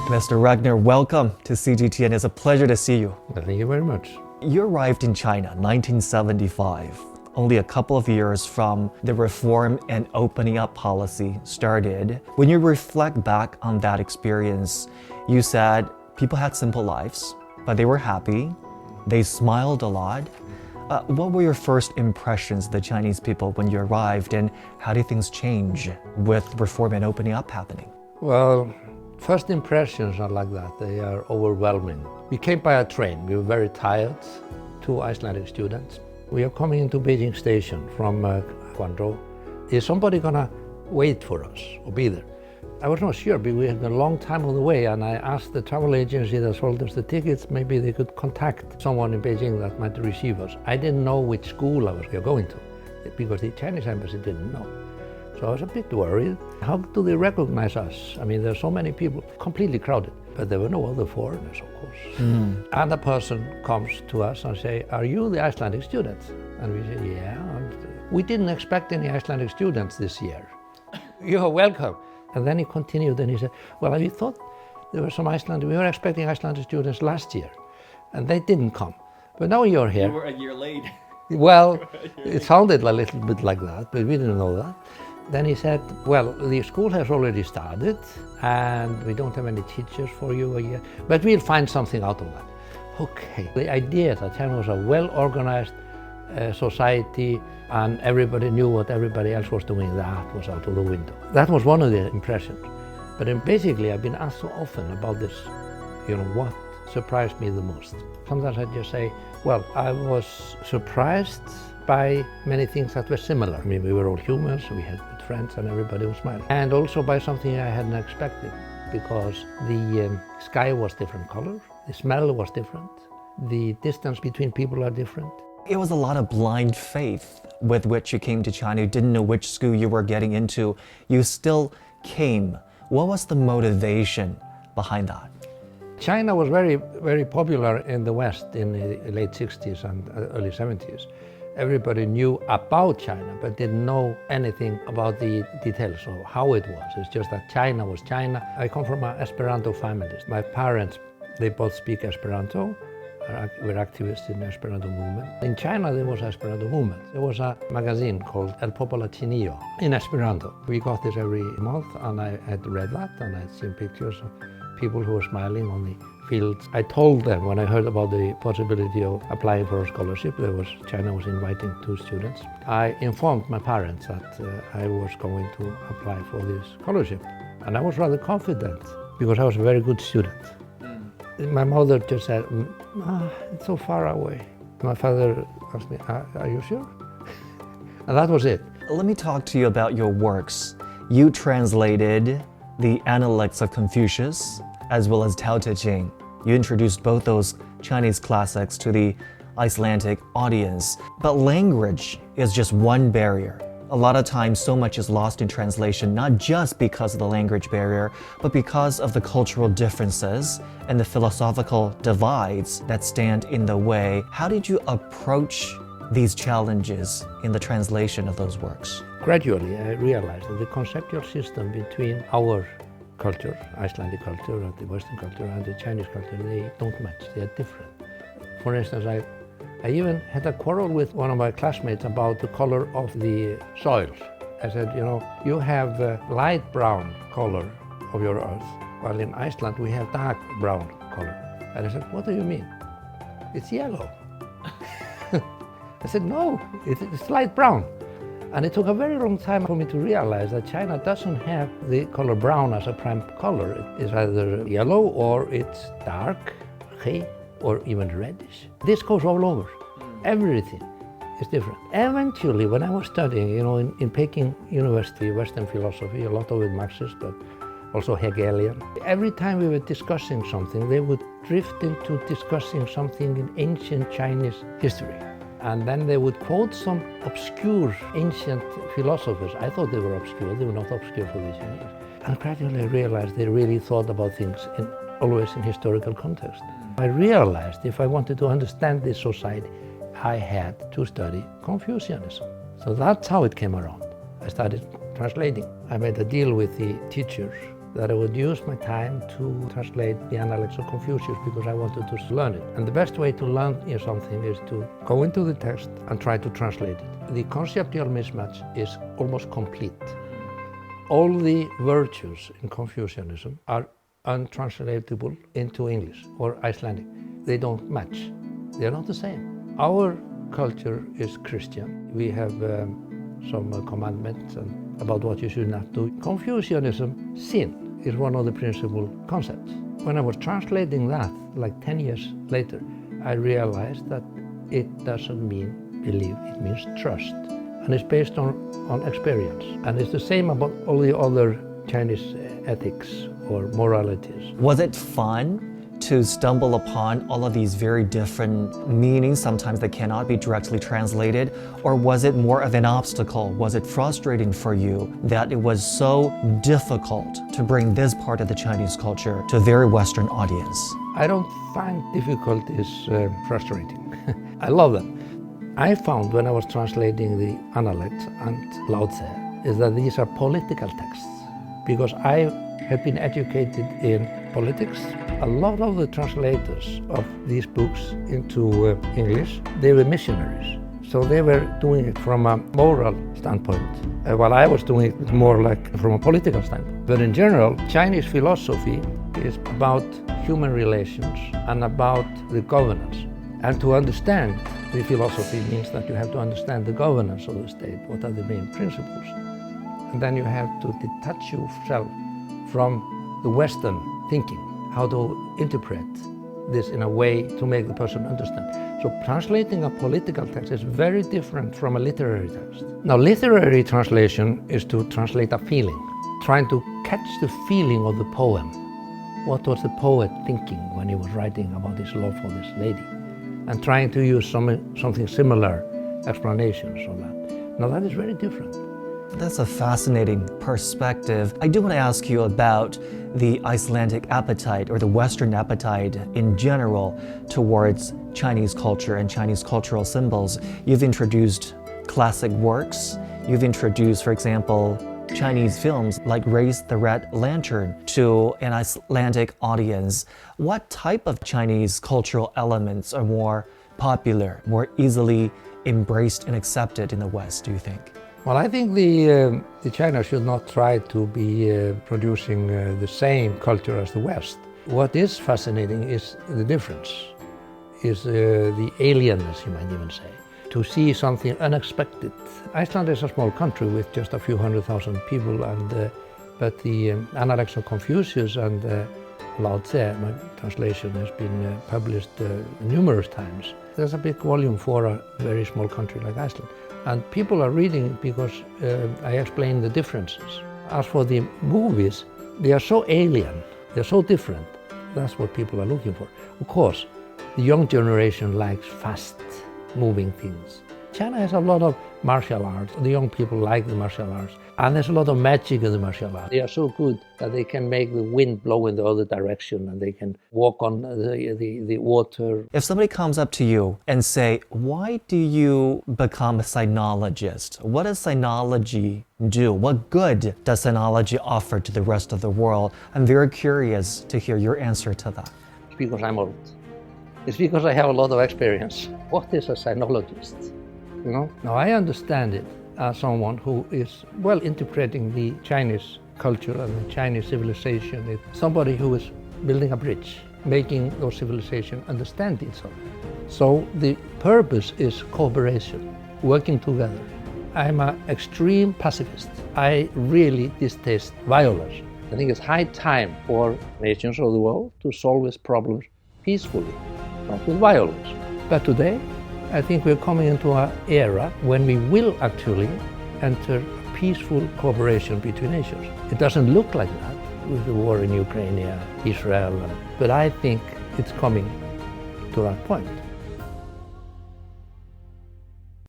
Mr. Ragnar, welcome to CGTN. It's a pleasure to see you. Well, thank you very much. You arrived in China 1975, only a couple of years from the reform and opening up policy started. When you reflect back on that experience, you said people had simple lives, but they were happy. They smiled a lot. What were your first impressions of the Chinese people when you arrived, and how did things change with reform and opening up happening? Well, first impressions are like that. They are overwhelming. We came by a train. We were very tired, 2 Icelandic students. We are coming into Beijing station from Guangzhou. Is somebody gonna wait for us or be there? I was not sure, but we had a long time on the way, and I asked the travel agency that sold us the tickets, maybe they could contact someone in Beijing that might receive us. I didn't know which school I was going to, because the Chinese embassy didn't know. So I was a bit worried. How do they recognize us? I mean, there's so many people, completely crowded, but there were no other foreigners, of course. And a person comes to us and say, "Are you the Icelandic students?" And we say, "Yeah." And we didn't expect any Icelandic students this year. "You're welcome." And then he continued and he said, "Well, we thought there were some Icelandic, we were expecting Icelandic students last year, and they didn't come. But now you're here." You were a year late. Well, it sounded a little bit like that, but we didn't know that. Then he said, "Well, the school has already started, and we don't have any teachers for you yet, but we'll find something out of that." Okay. The idea that China was a well-organized society and everybody knew what everybody else was doing, that was out of the window. That was one of the impressions. But then basically, I've been asked so often about this, what surprised me the most. Sometimes I just say, well, I was surprised by many things that were similar. I mean, we were all humans, we had good friends, and everybody was smiling. And also by something I hadn't expected, because the sky was different color, the smell was different, the distance between people are different. It was a lot of blind faith with which you came to China. You didn't know which school you were getting into. You still came. What was the motivation behind that? China was very, very popular in the West in the late 60s and early 70s. Everybody knew about China, but didn't know anything about the details of how it was. It's just that China was China. I come from an Esperanto family. My parents, they both speak Esperanto. We're activists in the Esperanto movement. In China, there was Esperanto movement. There was a magazine called El Popolo Chinillo in Esperanto. We got this every month, and I had read that, and I had seen pictures of people who were smiling on the fields. I told them when I heard about the possibility of applying for a scholarship, China was inviting 2 students. I informed my parents that I was going to apply for this scholarship, and I was rather confident because I was a very good student. My mother just said, "It's so far away." My father asked me, "Are you sure?" And that was it. Let me talk to you about your works. You translated the Analects of Confucius as well as Tao Te Ching. You introduced both those Chinese classics to the Icelandic audience. But language is just one barrier. A lot of times, so much is lost in translation, not just because of the language barrier, but because of the cultural differences and the philosophical divides that stand in the way. How did you approach these challenges in the translation of those works? Gradually, I realized that the conceptual system between our culture, Icelandic culture, and the Western culture, and the Chinese culture, they don't match, they are different. For instance, I even had a quarrel with one of my classmates about the color of the soil. I said, you have a light brown color of your earth, while in Iceland we have dark brown color. And I said, "What do you mean?" "It's yellow." I said, "No, it's light brown." And it took a very long time for me to realize that China doesn't have the color brown as a prime color. It's either yellow or it's dark, gray, or even reddish. This goes all over. Everything is different. Eventually, when I was studying, in Peking University, Western philosophy, a lot of it Marxist, but also Hegelian. Every time we were discussing something, they would drift into discussing something in ancient Chinese history. And then they would quote some obscure ancient philosophers. I thought they were obscure. They were not obscure for the Chinese. And gradually I realized they really thought about things always in historical context. I realized if I wanted to understand this society, I had to study Confucianism. So that's how it came around. I started translating. I made a deal with the teachers that I would use my time to translate the Analects of Confucius because I wanted to learn it. And the best way to learn something is to go into the text and try to translate it. The conceptual mismatch is almost complete. All the virtues in Confucianism are untranslatable into English or Icelandic. They don't match. They're not the same. Our culture is Christian. We have some commandments about what you should not do. Confucianism, sin, is one of the principal concepts. When I was translating that, like 10 years later, I realized that it doesn't mean believe, it means trust. And it's based on experience. And it's the same about all the other Chinese ethics or moralities. Was it fun to stumble upon all of these very different meanings? Sometimes they cannot be directly translated. Or was it more of an obstacle? Was it frustrating for you that it was so difficult to bring this part of the Chinese culture to a very Western audience? I don't find difficulties frustrating. I love them. I found when I was translating the Analects and Lao Tse is that these are political texts. Because I have been educated in politics. A lot of the translators of these books into English, they were missionaries. So they were doing it from a moral standpoint, while I was doing it more like from a political standpoint. But in general, Chinese philosophy is about human relations and about the governance. And to understand the philosophy means that you have to understand the governance of the state, what are the main principles. And then you have to detach yourself from the Western thinking, how to interpret this in a way to make the person understand. So translating a political text is very different from a literary text. Now, literary translation is to translate a feeling, trying to catch the feeling of the poem. What was the poet thinking when he was writing about his love for this lady? And trying to use something similar explanations of that. Now, that is very different. That's a fascinating perspective. I do want to ask you about the Icelandic appetite or the Western appetite in general towards Chinese culture and Chinese cultural symbols. You've introduced classic works. You've introduced, for example, Chinese films like Raise the Red Lantern to an Icelandic audience. What type of Chinese cultural elements are more popular, more easily embraced and accepted in the West, do you think? Well, I think the China should not try to be producing the same culture as the West. What is fascinating is the difference, is the alienness, you might even say. To see something unexpected. Iceland is a small country with just a few 100,000 people, but the Analects of Confucius and Lao Tse, my translation has been published numerous times. There's a big volume for a very small country like Iceland. And people are reading it because I explain the differences. As for the movies, they are so alien, they're so different. That's what people are looking for. Of course, the young generation likes fast-moving things. China has a lot of martial arts. The young people like the martial arts. And there's a lot of magic in the martial arts. They are so good that they can make the wind blow in the other direction and they can walk on the water. If somebody comes up to you and say, why do you become a sinologist? What does sinology do? What good does sinology offer to the rest of the world? I'm very curious to hear your answer to that. It's because I'm old. It's because I have a lot of experience. What is a sinologist? You know? Now I understand it as someone who is well interpreting the Chinese culture and the Chinese civilization. It's somebody who is building a bridge, making those civilizations understand each other. So the purpose is cooperation, working together. I'm an extreme pacifist. I really distaste violence. I think it's high time for nations of the world to solve these problems peacefully, not with violence. But today, I think we're coming into an era when we will actually enter peaceful cooperation between nations. It doesn't look like that with the war in Ukraine, Israel, but I think it's coming to that point.